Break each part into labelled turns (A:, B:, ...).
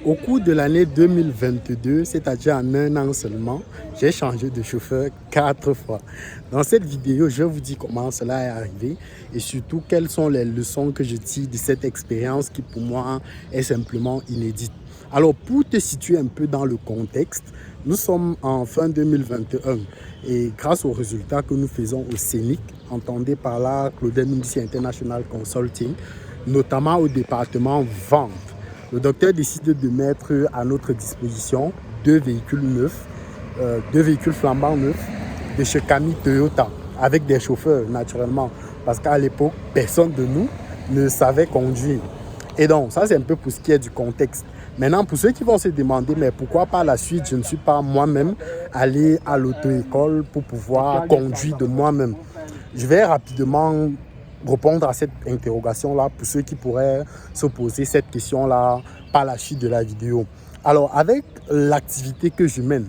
A: Au cours de l'année 2022, c'est-à-dire en un an seulement, j'ai changé de chauffeur 4 fois. Dans cette vidéo, je vous dis comment cela est arrivé et surtout quelles sont les leçons que je tire de cette expérience qui pour moi est simplement inédite. Alors pour te situer un peu dans le contexte, nous sommes en fin 2021 et grâce aux résultats que nous faisons au CENIC, entendez par là Claudel Mundici International Consulting, notamment au département vente, le docteur décide de mettre à notre disposition deux véhicules neufs, deux véhicules flambant neufs de chez Camille Toyota, avec des chauffeurs naturellement, parce qu'à l'époque, personne de nous ne savait conduire. Et donc, ça c'est un peu pour ce qui est du contexte. Maintenant, pour ceux qui vont se demander, mais pourquoi par la suite, je ne suis pas moi-même allé à l'auto-école pour pouvoir conduire de moi-même. Je vais rapidement répondre à cette interrogation-là pour ceux qui pourraient se poser cette question-là par la suite de la vidéo. Alors, avec l'activité que je mène,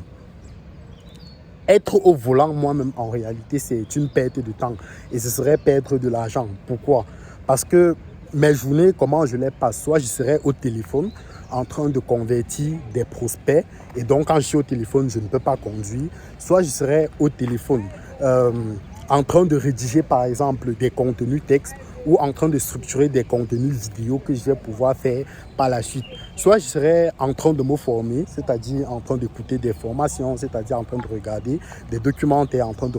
A: être au volant moi-même, en réalité, c'est une perte de temps et ce serait perdre de l'argent. Pourquoi? Parce que mes journées, comment je les passe? Soit je serais au téléphone en train de convertir des prospects et donc quand je suis au téléphone, je ne peux pas conduire. Soit je serais au téléphone en train de rédiger par exemple des contenus textes ou en train de structurer des contenus vidéo que je vais pouvoir faire par la suite. Soit je serai en train de me former, c'est-à-dire en train d'écouter des formations, c'est-à-dire en train de regarder des documentaires, en train de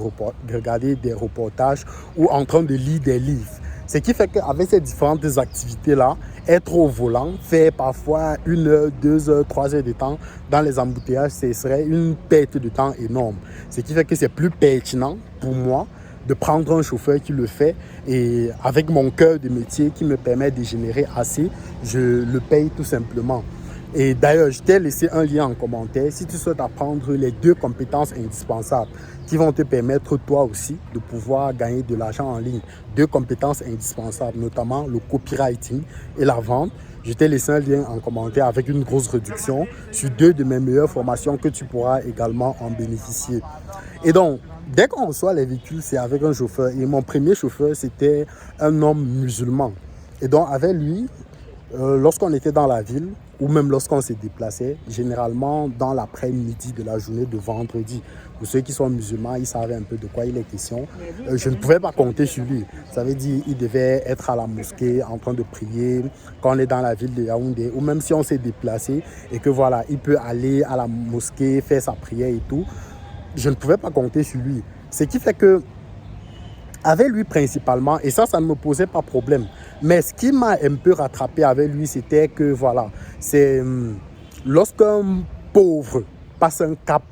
A: regarder des reportages ou en train de lire des livres. Ce qui fait qu'avec ces différentes activités-là, être au volant, faire parfois 1 heure, 2 heures, 3 heures de temps dans les embouteillages, ce serait une perte de temps énorme. Ce qui fait que c'est plus pertinent pour moi de prendre un chauffeur qui le fait et avec mon cœur de métier qui me permet de générer assez, je le paye tout simplement. Et d'ailleurs, je t'ai laissé un lien en commentaire si tu souhaites apprendre les 2 compétences indispensables qui vont te permettre toi aussi de pouvoir gagner de l'argent en ligne. 2 compétences indispensables, notamment le copywriting et la vente. Je t'ai laissé un lien en commentaire avec une grosse réduction sur 2 de mes meilleures formations que tu pourras également en bénéficier. Et donc, dès qu'on reçoit les véhicules, c'est avec un chauffeur. Et mon premier chauffeur, c'était un homme musulman. Et donc, avec lui, lorsqu'on était dans la ville, ou même lorsqu'on se déplaçait, généralement dans l'après-midi de la journée de vendredi, pour ceux qui sont musulmans, ils savaient un peu de quoi il est question. Je ne pouvais pas compter sur lui. Ça veut dire qu'il devait être à la mosquée en train de prier quand on est dans la ville de Yaoundé, ou même si on s'est déplacé et que voilà, il peut aller à la mosquée, faire sa prière et tout. Je ne pouvais pas compter sur lui. Ce qui fait que, avec lui principalement, et ça ne me posait pas problème. Mais ce qui m'a un peu rattrapé avec lui, c'était que voilà, c'est lorsqu'un pauvre passe un cap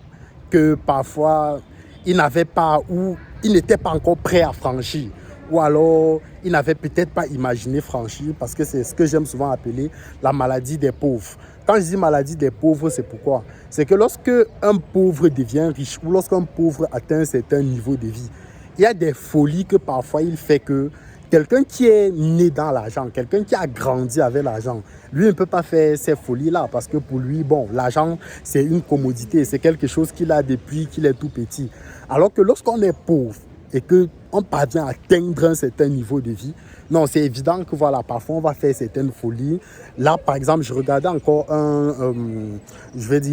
A: que parfois il n'avait pas ou il n'était pas encore prêt à franchir. Ou alors, il n'avait peut-être pas imaginé franchir parce que c'est ce que j'aime souvent appeler la maladie des pauvres. Quand je dis maladie des pauvres, c'est pourquoi? C'est que lorsque un pauvre devient riche ou lorsqu'un pauvre atteint un certain niveau de vie, il y a des folies que parfois il fait que quelqu'un qui est né dans l'argent, quelqu'un qui a grandi avec l'argent, lui ne peut pas faire ces folies-là parce que pour lui, bon, l'argent, c'est une commodité, c'est quelque chose qu'il a depuis qu'il est tout petit. Alors que lorsqu'on est pauvre et qu'on parvient à atteindre un certain niveau de vie, non, c'est évident que voilà, parfois on va faire certaines folies. Là, par exemple, je regardais encore une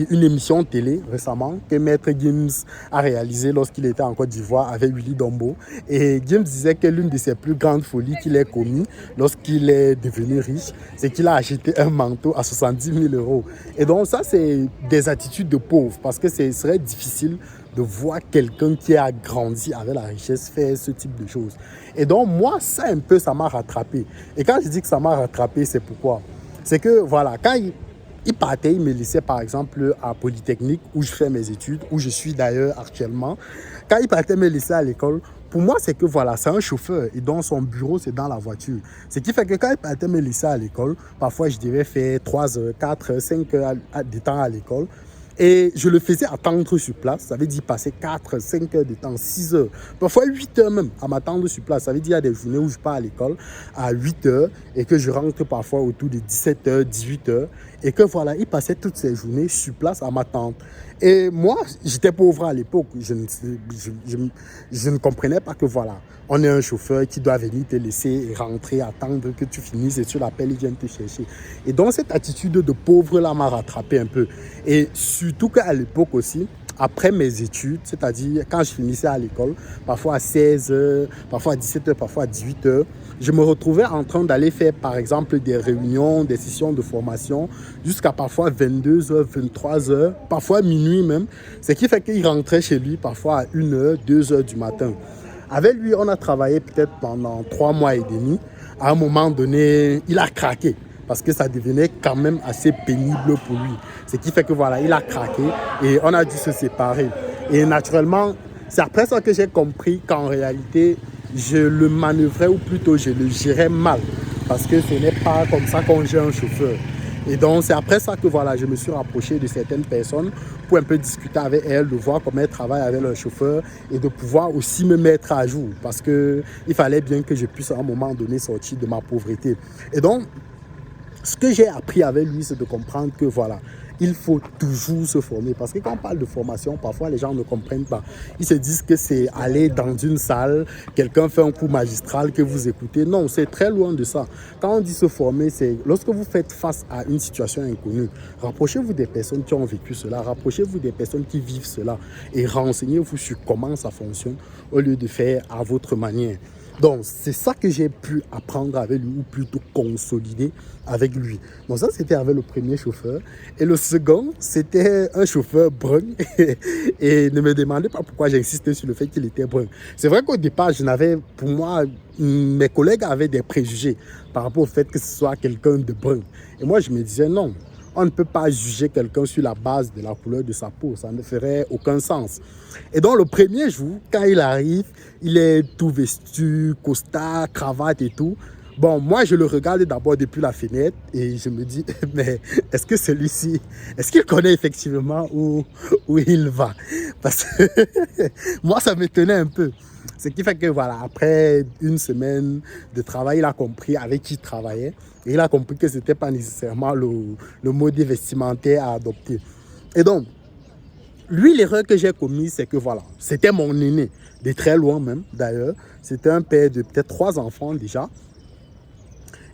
A: émission télé récemment que Maître Gims a réalisé lorsqu'il était en Côte d'Ivoire avec Willy Dombo. Et Gims disait que l'une de ses plus grandes folies qu'il ait commis lorsqu'il est devenu riche, c'est qu'il a acheté un manteau à 70 000 euros. Et donc ça, c'est des attitudes de pauvre parce que ce serait difficile de voir quelqu'un qui a grandi avec la richesse faire ce type de choses. Et donc, moi, ça un peu, ça m'a rattrapé. Et quand je dis que ça m'a rattrapé, c'est pourquoi? C'est que, voilà, quand il partait, il me laissait, par exemple, à Polytechnique, où je fais mes études, où je suis d'ailleurs actuellement. Quand il partait me laisser à l'école, pour moi, c'est que, voilà, c'est un chauffeur. Et donc, son bureau, c'est dans la voiture. Ce qui fait que quand il partait me laisser à l'école, parfois, je devais faire 3 heures, 4 heures, 5 heures de temps à l'école. Et je le faisais attendre sur place. Ça veut dire passer 4, 5 heures de temps, 6 heures, parfois 8 heures même à m'attendre sur place. Ça veut dire qu'il y a des journées où je pars à l'école à 8 heures et que je rentre parfois autour de 17 heures, 18 heures. Et que voilà, il passait toutes ces journées sur place à m'attendre. Et moi, j'étais pauvre à l'époque. Je ne comprenais pas que voilà, on est un chauffeur qui doit venir te laisser rentrer, attendre que tu finisses et tu l'appelles, il vient te chercher. Et donc, cette attitude de pauvre-là m'a rattrapé un peu. Et surtout qu'à l'époque aussi, après mes études, c'est-à-dire quand je finissais à l'école, parfois à 16 heures, parfois à 17 heures, parfois à 18 heures, je me retrouvais en train d'aller faire par exemple des réunions, des sessions de formation jusqu'à parfois 22 heures, 23 heures, parfois minuit même. Ce qui fait qu'il rentrait chez lui parfois à 1 heure, 2 heures du matin. Avec lui, on a travaillé peut-être pendant 3 mois et demi. À un moment donné, il a craqué parce que ça devenait quand même assez pénible pour lui. Ce qui fait que voilà, il a craqué et on a dû se séparer. Et naturellement, c'est après ça que j'ai compris qu'en réalité, je le manœuvrais ou plutôt je le gérais mal. Parce que ce n'est pas comme ça qu'on gère un chauffeur. Et donc, c'est après ça que voilà, je me suis rapproché de certaines personnes pour un peu discuter avec elles, de voir comment elles travaillent avec leur chauffeur et de pouvoir aussi me mettre à jour. Parce qu'il fallait bien que je puisse à un moment donné sortir de ma pauvreté. Et donc, ce que j'ai appris avec lui, c'est de comprendre que voilà, il faut toujours se former. Parce que quand on parle de formation, parfois les gens ne comprennent pas. Ils se disent que c'est aller dans une salle, quelqu'un fait un cours magistral que vous écoutez. Non, c'est très loin de ça. Quand on dit se former, c'est lorsque vous faites face à une situation inconnue, rapprochez-vous des personnes qui ont vécu cela, rapprochez-vous des personnes qui vivent cela et renseignez-vous sur comment ça fonctionne au lieu de faire à votre manière. Donc, c'est ça que j'ai pu apprendre avec lui, ou plutôt consolider avec lui. Donc ça, c'était avec le premier chauffeur. Et le second, c'était un chauffeur brun. Et ne me demandez pas pourquoi j'insistais sur le fait qu'il était brun. C'est vrai qu'au départ, pour moi, mes collègues avaient des préjugés par rapport au fait que ce soit quelqu'un de brun. Et moi, je me disais non. On ne peut pas juger quelqu'un sur la base de la couleur de sa peau. Ça ne ferait aucun sens. Et donc, le premier jour, quand il arrive, il est tout vêtu, costard, cravate et tout. Bon, moi, je le regarde d'abord depuis la fenêtre et je me dis, mais est-ce que celui-ci, est-ce qu'il connaît effectivement où il va? Parce que moi, ça me tenait un peu. Ce qui fait que voilà, après une semaine de travail, il a compris avec qui il travaillait. Et il a compris que ce n'était pas nécessairement le mode vestimentaire à adopter. Et donc, lui, l'erreur que j'ai commise, c'est que voilà, c'était mon aîné, de très loin même d'ailleurs. C'était un père de peut-être 3 enfants déjà.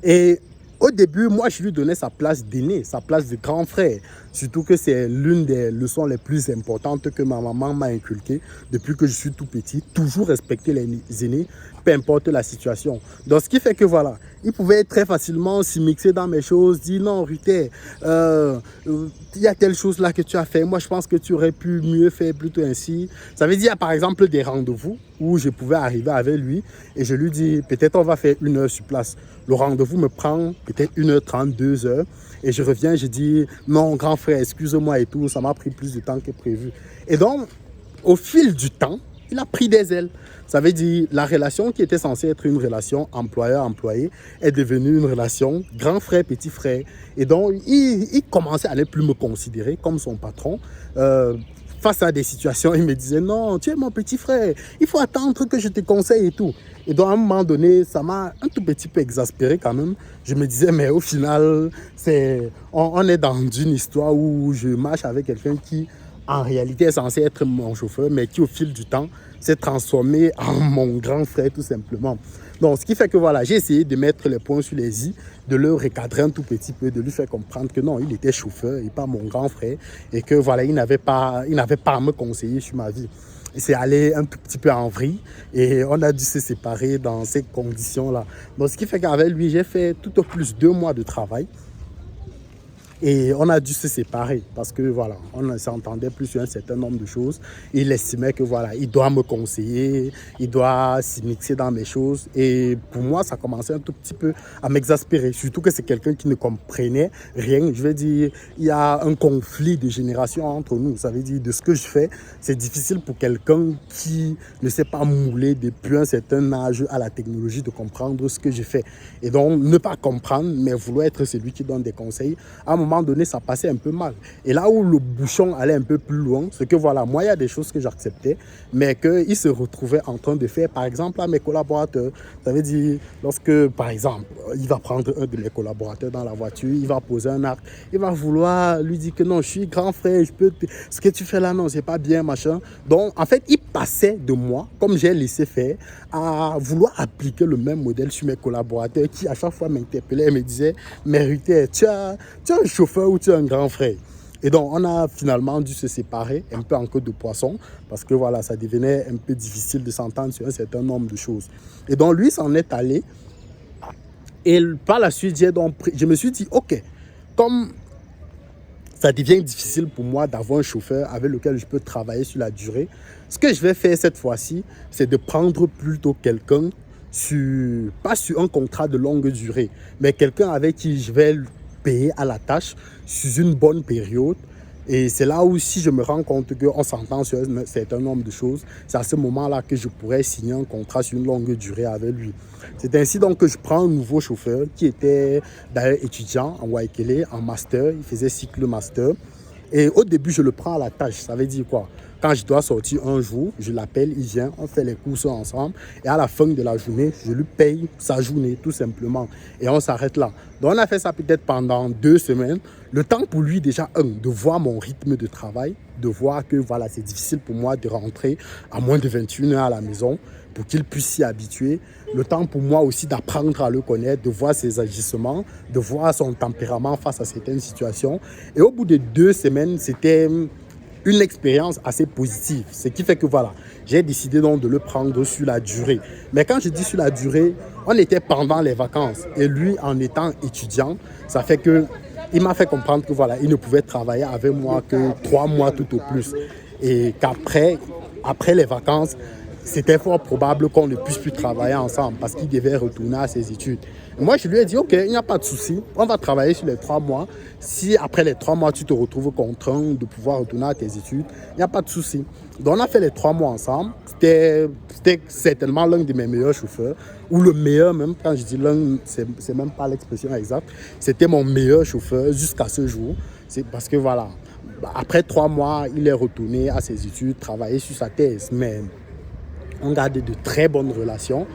A: Et au début, moi, je lui donnais sa place d'aîné, sa place de grand frère. Surtout que c'est l'une des leçons les plus importantes que ma maman m'a inculquées depuis que je suis tout petit. Toujours respecter les aînés, peu importe la situation. Donc, ce qui fait que voilà, il pouvait très facilement s'immiscer dans mes choses, dire non, Ruther, il y a telle chose là que tu as fait. Moi, je pense que tu aurais pu mieux faire plutôt ainsi. Ça veut dire, par exemple, des rendez-vous où je pouvais arriver avec lui et je lui dis, peut-être on va faire 1 heure sur place. Le rendez-vous me prend peut-être 1h30, 2 heures. Et je reviens, je dis, non, grand frère, excuse-moi et tout, ça m'a pris plus de temps que prévu. Et donc, au fil du temps, il a pris des ailes. Ça veut dire, la relation qui était censée être une relation employeur-employé est devenue une relation grand frère, petit frère. Et donc, il commençait à ne plus me considérer comme son patron. Face à des situations, il me disait, non, tu es mon petit frère, il faut attendre que je te conseille et tout. Et donc, à un moment donné, ça m'a un tout petit peu exaspéré quand même. Je me disais, mais au final, on est dans une histoire où je marche avec quelqu'un qui, en réalité, est censé être mon chauffeur, mais qui, au fil du temps, s'est transformé en mon grand frère, tout simplement. Donc, ce qui fait que voilà, j'ai essayé de mettre les points sur les i, de le recadrer un tout petit peu, de lui faire comprendre que non, il était chauffeur et pas mon grand frère, et que voilà, il n'avait pas à me conseiller sur ma vie. C'est allé un tout petit peu en vrille et on a dû se séparer dans ces conditions-là. Donc, ce qui fait qu'avec lui, j'ai fait tout au plus 2 mois de travail. Et on a dû se séparer parce que voilà, on ne s'entendait plus sur un certain nombre de choses. Il estimait que voilà, il doit me conseiller, il doit s'immiscer dans mes choses. Et pour moi, ça commençait un tout petit peu à m'exaspérer. Surtout que c'est quelqu'un qui ne comprenait rien. Je vais dire, il y a un conflit de génération entre nous. Ça veut dire, de ce que je fais, c'est difficile pour quelqu'un qui ne sait pas mouler depuis un certain âge à la technologie de comprendre ce que je fais. Et donc, ne pas comprendre, mais vouloir être celui qui donne des conseils. À un moment moment donné, ça passait un peu mal. Et là où le bouchon allait un peu plus loin, c'est que voilà, moi, il y a des choses que j'acceptais, mais qu'il se retrouvait en train de faire, par exemple, à mes collaborateurs. Ça veut dire, lorsque, par exemple, il va prendre un de mes collaborateurs dans la voiture, il va poser un acte, il va vouloir lui dire que non, je suis grand frère, ce que tu fais là, non, c'est pas bien, machin. Donc, en fait, il passait de moi, comme j'ai laissé faire, à vouloir appliquer le même modèle sur mes collaborateurs qui, à chaque fois, m'interpellaient et me disaient, méritais, tu as un chauffeur ou tu as un grand frère. Et donc, on a finalement dû se séparer un peu en queue de poisson parce que voilà, ça devenait un peu difficile de s'entendre sur un certain nombre de choses. Et donc, lui s'en est allé. Et par la suite, je me suis dit, OK, comme ça devient difficile pour moi d'avoir un chauffeur avec lequel je peux travailler sur la durée, ce que je vais faire cette fois-ci, c'est de prendre plutôt quelqu'un pas sur un contrat de longue durée, mais quelqu'un avec qui je vais payer à la tâche sur une bonne période. Et c'est là où, si je me rends compte qu'on s'entend sur un certain nombre de choses, c'est à ce moment-là que je pourrais signer un contrat sur une longue durée avec lui. C'est ainsi donc que je prends un nouveau chauffeur qui était d'ailleurs étudiant en Waikele, en master. Il faisait cycle master. Et au début, je le prends à la tâche. Ça veut dire quoi? Quand je dois sortir un jour, je l'appelle, il vient, on fait les courses ensemble. Et à la fin de la journée, je lui paye sa journée, tout simplement. Et on s'arrête là. Donc, on a fait ça peut-être pendant 2 semaines. Le temps pour lui, déjà, de voir mon rythme de travail, de voir que voilà, c'est difficile pour moi de rentrer à moins de 21 heures à la maison pour qu'il puisse s'y habituer. Le temps pour moi aussi d'apprendre à le connaître, de voir ses agissements, de voir son tempérament face à certaines situations. Et au bout de 2 semaines, c'était une expérience assez positive. Ce qui fait que voilà, j'ai décidé donc de le prendre sur la durée. Mais quand je dis sur la durée, on était pendant les vacances. Et lui, en étant étudiant, ça fait que il m'a fait comprendre que voilà, il ne pouvait travailler avec moi que 3 mois tout au plus. Et qu'après, après les vacances, c'était fort probable qu'on ne puisse plus travailler ensemble parce qu'il devait retourner à ses études. Et moi, je lui ai dit, OK, il n'y a pas de souci, on va travailler sur les 3 mois. Si après les 3 mois, tu te retrouves contraint de pouvoir retourner à tes études, il n'y a pas de souci. Donc, on a fait les 3 mois ensemble. C'était certainement l'un de mes meilleurs chauffeurs, ou le meilleur même, quand je dis l'un, c'est même pas l'expression exacte. C'était mon meilleur chauffeur jusqu'à ce jour. C'est parce que voilà, après 3 mois, il est retourné à ses études, travailler sur sa thèse. Mais on garde de très bonnes relations.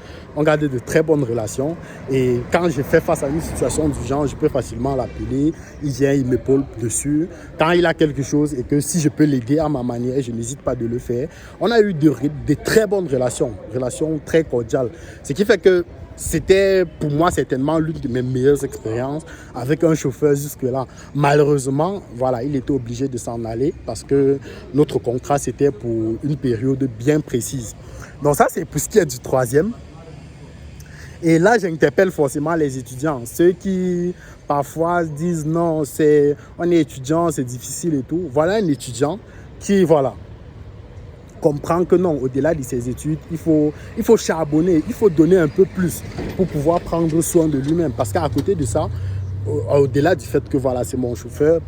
A: Et quand je fais face à une situation du genre, je peux facilement l'appeler. Il vient, il m'épaule dessus. Quand il a quelque chose et que si je peux l'aider à ma manière, je n'hésite pas de le faire. On a eu de très bonnes relations très cordiales. Ce qui fait que c'était pour moi certainement l'une de mes meilleures expériences avec un chauffeur jusque-là. Malheureusement, voilà, il était obligé de s'en aller parce que notre contrat, c'était pour une période bien précise. Donc ça, c'est pour ce qui est du 3e. Et là, j'interpelle forcément les étudiants. Ceux qui, parfois, disent non, on est étudiant, c'est difficile et tout. Voilà un étudiant qui, voilà, comprend que non, au-delà de ses études, il faut charbonner, il faut donner un peu plus pour pouvoir prendre soin de lui-même. Parce qu'à côté de ça, au-delà du fait que voilà, c'est mon chauffeur,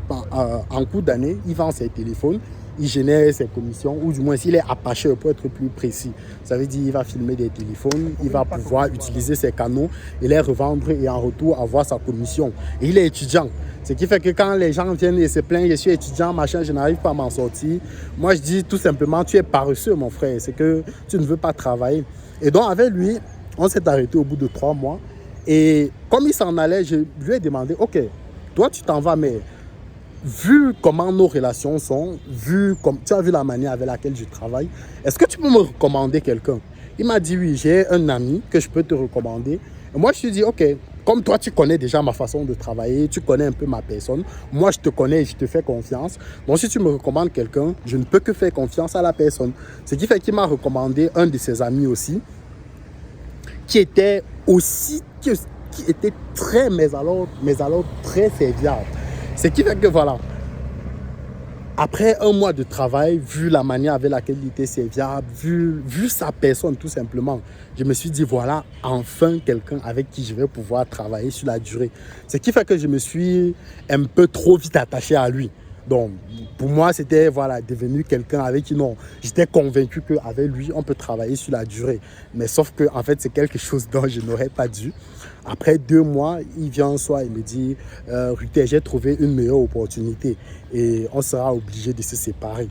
A: en cours d'année, il vend ses téléphones, il génère ses commissions, ou du moins s'il est apaché pour être plus précis. Ça veut dire qu'il va filmer des téléphones, il va pouvoir utiliser ses canaux et les revendre et en retour avoir sa commission. Et il est étudiant. Ce qui fait que quand les gens viennent et se plaignent, je suis étudiant, machin, je n'arrive pas à m'en sortir. Moi, je dis tout simplement, tu es paresseux, mon frère. C'est que tu ne veux pas travailler. Et donc, avec lui, on s'est arrêté au bout de 3 mois. Et comme il s'en allait, je lui ai demandé, OK, toi, tu t'en vas, mais vu comment nos relations sont, tu as vu la manière avec laquelle je travaille, est-ce que tu peux me recommander quelqu'un? Il m'a dit, oui, j'ai un ami que je peux te recommander. Et moi, je lui ai dit, OK, comme toi, tu connais déjà ma façon de travailler, tu connais un peu ma personne. Moi, je te connais et je te fais confiance. Donc, si tu me recommandes quelqu'un, je ne peux que faire confiance à la personne. Ce qui fait qu'il m'a recommandé un de ses amis aussi, qui était très, mais alors très serviable. Ce qui fait que voilà, après 1 mois de travail, vu la manière avec laquelle il était serviable, vu sa personne tout simplement, je me suis dit voilà, enfin quelqu'un avec qui je vais pouvoir travailler sur la durée. Ce qui fait que je me suis un peu trop vite attaché à lui. Donc, pour moi, c'était voilà, devenu quelqu'un avec qui, non, j'étais convaincu qu'avec lui, on peut travailler sur la durée. Mais sauf que, en fait, c'est quelque chose dont je n'aurais pas dû. Après 2 mois, il vient un soir et me dit, Rutel, j'ai trouvé une meilleure opportunité et on sera obligé de se séparer.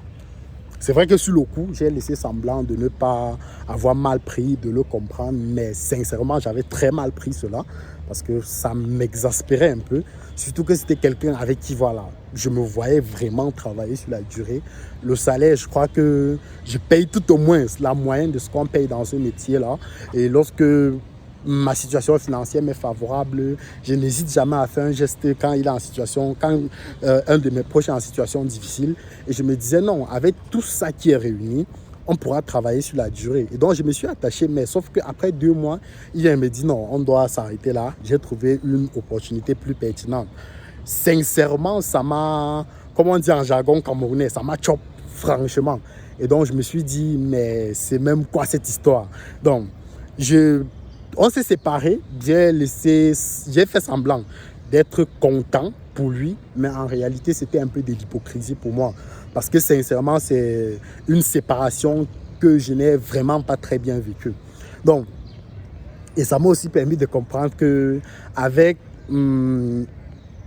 A: C'est vrai que sur le coup, j'ai laissé semblant de ne pas avoir mal pris, de le comprendre, mais sincèrement, j'avais très mal pris cela parce que ça m'exaspérait un peu. Surtout que c'était quelqu'un avec qui, voilà, je me voyais vraiment travailler sur la durée. Le salaire, je crois que je paye tout au moins la moyenne de ce qu'on paye dans ce métier-là. Et lorsque ma situation financière m'est favorable, je n'hésite jamais à faire un geste quand il est en situation, quand un de mes proches est en situation difficile. Et je me disais non, avec tout ça qui est réuni, on pourra travailler sur la durée. Et donc je me suis attaché, mais sauf qu'après 2 mois, il me dit non, on doit s'arrêter là. J'ai trouvé une opportunité plus pertinente. Sincèrement, ça m'a, comment on dit en jargon camerounais, ça m'a chop, franchement. Et donc je me suis dit, mais c'est même quoi cette histoire? Donc, on s'est séparés, j'ai fait semblant d'être content pour lui, mais en réalité, c'était un peu de l'hypocrisie pour moi. Parce que sincèrement, c'est une séparation que je n'ai vraiment pas très bien vécue. Donc, et ça m'a aussi permis de comprendre qu'avec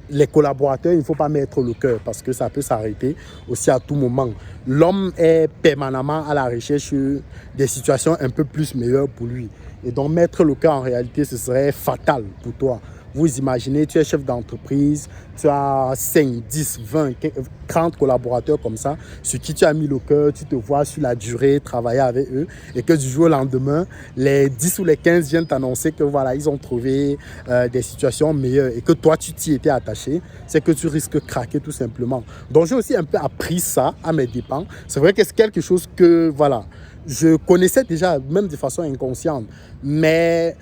A: les collaborateurs, il ne faut pas mettre le cœur parce que ça peut s'arrêter aussi à tout moment. L'homme est permanemment à la recherche des situations un peu plus meilleures pour lui. Et donc mettre le cœur en réalité, ce serait fatal pour toi. Vous imaginez, tu es chef d'entreprise, tu as 5, 10, 20, 30 collaborateurs comme ça, sur qui tu as mis le cœur, tu te vois sur la durée travailler avec eux et que du jour au lendemain, les 10 ou les 15 viennent t'annoncer que voilà, ils ont trouvé des situations meilleures et que toi, tu t'y étais attaché, c'est que tu risques de craquer tout simplement. Donc, j'ai aussi un peu appris ça à mes dépens. C'est vrai que c'est quelque chose que, voilà, je connaissais déjà, même de façon inconsciente, mais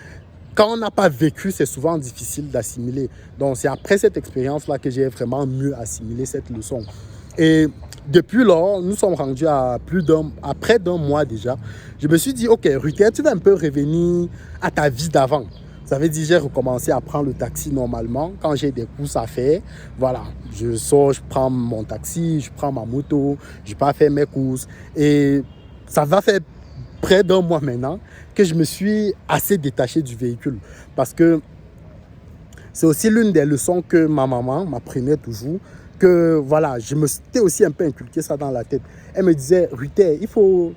A: quand on n'a pas vécu, c'est souvent difficile d'assimiler. Donc, c'est après cette expérience-là que j'ai vraiment mieux assimilé cette leçon. Et depuis lors, nous sommes rendus à près d'un mois déjà. Je me suis dit, OK, Rutel, tu vas un peu revenir à ta vie d'avant. Ça veut dire j'ai recommencé à prendre le taxi normalement. Quand j'ai des courses à faire, voilà, je sors, je prends mon taxi, je prends ma moto, je pars faire mes courses. Et ça va faire près d'un mois maintenant que je me suis assez détaché du véhicule parce que c'est aussi l'une des leçons que ma maman m'apprenait toujours, que voilà, je me suis aussi un peu inculqué ça dans la tête. Elle me disait, Rutel, il faut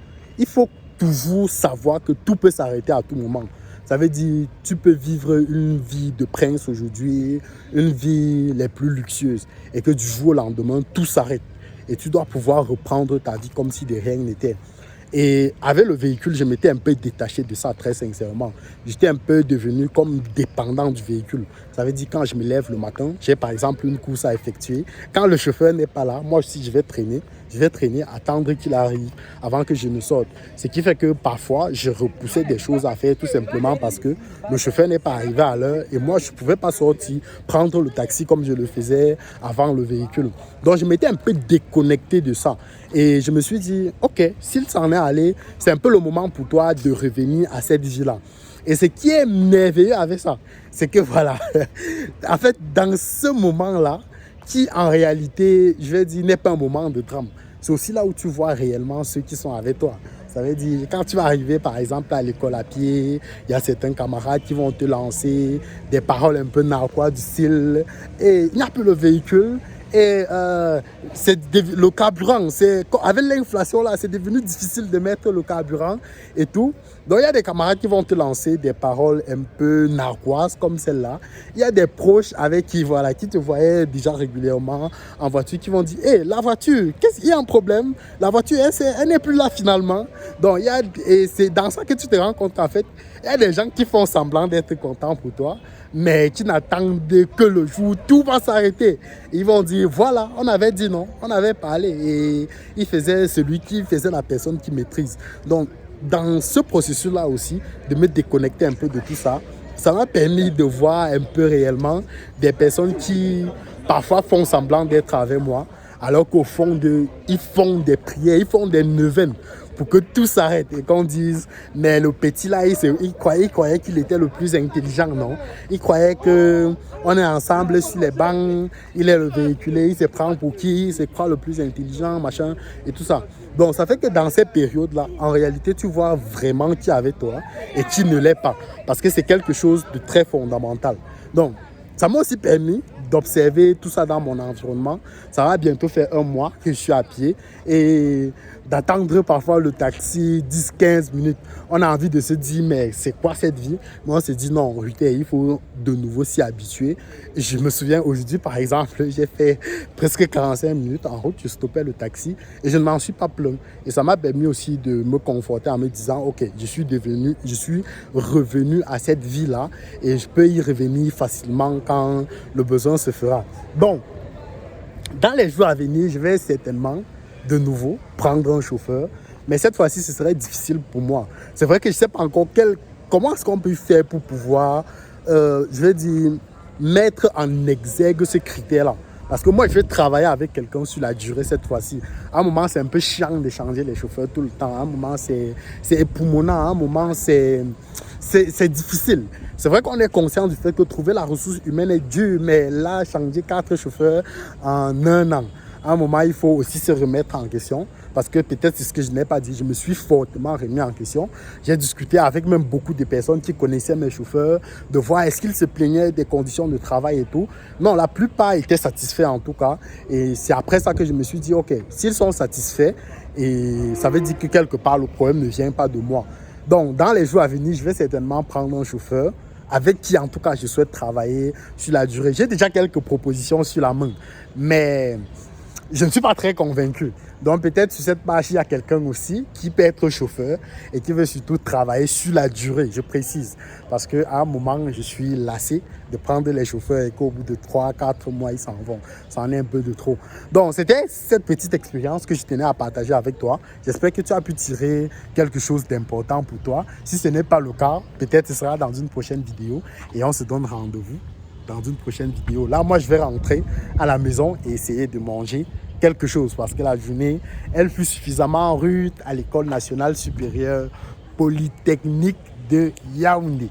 A: toujours savoir que tout peut s'arrêter à tout moment. Ça veut dire, tu peux vivre une vie de prince aujourd'hui, une vie les plus luxueuses et que du jour au lendemain, tout s'arrête. Et tu dois pouvoir reprendre ta vie comme si de rien n'était. Et avec le véhicule, je m'étais un peu détaché de ça, très sincèrement. J'étais un peu devenu comme dépendant du véhicule. Ça veut dire quand je me lève le matin, j'ai par exemple une course à effectuer. Quand le chauffeur n'est pas là, moi aussi je vais traîner, attendre qu'il arrive avant que je ne sorte. Ce qui fait que parfois, je repoussais des choses à faire tout simplement parce que le chauffeur n'est pas arrivé à l'heure et moi, je ne pouvais pas sortir, prendre le taxi comme je le faisais avant le véhicule. Donc, je m'étais un peu déconnecté de ça. Et je me suis dit, OK, s'il s'en est allé, c'est un peu le moment pour toi de revenir à cette vie-là. Et ce qui est merveilleux avec ça, c'est que voilà, en fait, dans ce moment-là, qui en réalité, je vais dire, n'est pas un moment de drame. C'est aussi là où tu vois réellement ceux qui sont avec toi. Ça veut dire, quand tu vas arriver par exemple à l'école à pied, il y a certains camarades qui vont te lancer des paroles un peu narquois du style « Et il n'y a plus le véhicule ». Et le carburant, avec l'inflation là, c'est devenu difficile de mettre le carburant et tout. Donc il y a des camarades qui vont te lancer des paroles un peu narquoises comme celle-là. Il y a des proches avec qui, voilà, qui te voyaient déjà régulièrement en voiture, qui vont dire, hé, la voiture, qu'est-ce qu'il y a un problème? La voiture, elle n'est plus là finalement. Donc et c'est dans ça que tu te rends compte qu'en fait, il y a des gens qui font semblant d'être contents pour toi, mais qui n'attendent que le jour où tout va s'arrêter. Ils vont dire, voilà, on avait dit non, on avait parlé. Et il faisait celui qui faisait la personne qui maîtrise. Donc, dans ce processus-là aussi, de me déconnecter un peu de tout ça, ça m'a permis de voir un peu réellement des personnes qui parfois font semblant d'être avec moi, alors qu'au fond, ils font des prières, ils font des neuvaines pour que tout s'arrête et qu'on dise, mais le petit là, il croyait qu'il était le plus intelligent, non? Il croyait que on est ensemble sur les bancs, il est le véhiculé, il se prend pour qui, il se croit le plus intelligent, machin, et tout ça. Donc, ça fait que dans ces périodes-là, en réalité, tu vois vraiment qui est avec toi et qui ne l'est pas. Parce que c'est quelque chose de très fondamental. Donc, ça m'a aussi permis d'observer tout ça dans mon environnement. Ça va bientôt faire 1 mois que je suis à pied et d'attendre parfois le taxi 10-15 minutes. On a envie de se dire, mais c'est quoi cette vie? Mais on se dit, non, Ruther, il faut de nouveau s'y habituer. Je me souviens aujourd'hui, par exemple, j'ai fait presque 45 minutes en route, je stoppais le taxi et je ne m'en suis pas plaint. Et ça m'a permis aussi de me conforter en me disant, ok, je suis revenu à cette vie-là et je peux y revenir facilement quand le besoin se fera. Donc, dans les jours à venir, je vais certainement de nouveau prendre un chauffeur, mais cette fois-ci, ce serait difficile pour moi. C'est vrai que je ne sais pas encore comment est-ce qu'on peut faire pour pouvoir, je vais dire, mettre en exergue ce critère-là. Parce que moi, je vais travailler avec quelqu'un sur la durée cette fois-ci. À un moment, c'est un peu chiant de changer les chauffeurs tout le temps. À un moment, c'est époumonnant. À un moment, c'est difficile. C'est vrai qu'on est conscient du fait que trouver la ressource humaine est dur, mais là, changer 4 chauffeurs en 1 an, à un moment, il faut aussi se remettre en question. Parce que peut-être c'est ce que je n'ai pas dit, je me suis fortement remis en question. J'ai discuté avec même beaucoup de personnes qui connaissaient mes chauffeurs, de voir est-ce qu'ils se plaignaient des conditions de travail et tout. Non, la plupart étaient satisfaits en tout cas. Et c'est après ça que je me suis dit, ok, s'ils sont satisfaits, et ça veut dire que quelque part, le problème ne vient pas de moi. Donc, dans les jours à venir, je vais certainement prendre un chauffeur avec qui, en tout cas, je souhaite travailler sur la durée. J'ai déjà quelques propositions sur la main, mais je ne suis pas très convaincu. Donc peut-être sur cette marche, il y a quelqu'un aussi qui peut être chauffeur et qui veut surtout travailler sur la durée, je précise. Parce qu'à un moment, je suis lassé de prendre les chauffeurs et qu'au bout de 3-4 mois, ils s'en vont. Ça en est un peu de trop. Donc c'était cette petite expérience que je tenais à partager avec toi. J'espère que tu as pu tirer quelque chose d'important pour toi. Si ce n'est pas le cas, peut-être ce sera dans une prochaine vidéo et on se donne rendez-vous dans une prochaine vidéo. Là, moi, je vais rentrer à la maison et essayer de manger quelque chose parce que la journée, elle fut suffisamment rude à l'École nationale supérieure polytechnique de Yaoundé.